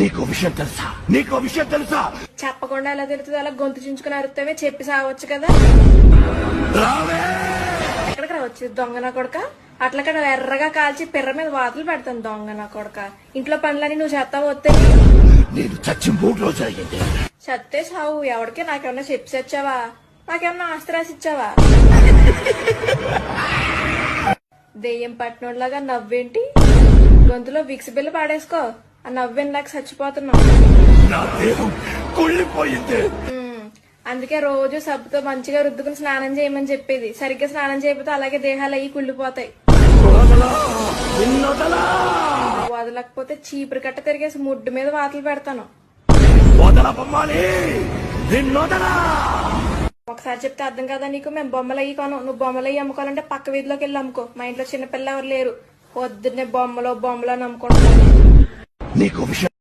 నీకు విషయం తెలుసా? నీకు విషయం తెలుసా? చెప్పకుండా ఎలా తెలుస్తుంది? అలా గొంతు చించుకుని అరుతావే, చెప్పి సావచ్చు కదా. రావే! ఎక్కడికి రావచ్చు దొంగ నా కొడక? అట్లక్కడ ఎర్రగా కాల్చి పిర్ర మీద వాతలు పెడతాను దొంగ నా కొడక. ఇంట్లో పనులని నువ్వు చేస్తావు వస్తే నేను చచ్చి 3 రోజులు అయ్యింది. చత్తే సావు. ఎవరికి నాకేమన్నా చెప్పి వచ్చావా? నాకేమన్నా ఆస్తి రాసి ఇచ్చావా? దెయ్యం పట్టినోడ్లాగా నవ్వేంటి? గొంతులో విక్స్ బిల్లు పాడేసుకో. ఆ నవ్వేని నాకు చచ్చిపోతున్నావు. నా దేహం కుళ్ళిపోయింది. అందుకే రోజు సబ్బుతో మంచిగా రుద్దుకుని స్నానం చేయమని చెప్పేది. సరిగ్గా స్నానం చేయకపోతే అలాగే దేహాలు అయ్యి కుళ్ళిపోతాయి. వదలకపోతే చీపురు కట్ట తిరిగేసి ముడ్డు మీద వాతలు పెడతాను. ఒకసారి చెప్తే అర్థం కదా నీకు? మేము బొమ్మలు అయ్యి కొను. నువ్వు బొమ్మలు అయ్యి అమ్ముకోవాలంటే పక్క వీధిలోకి వెళ్ళి అమ్ముకో. మా ఇంట్లో చిన్నపిల్ల ఎవరు లేరు. పొద్దున్నే బొమ్మలో అని అమ్ముకుంటున్నాను. నీకు విషయం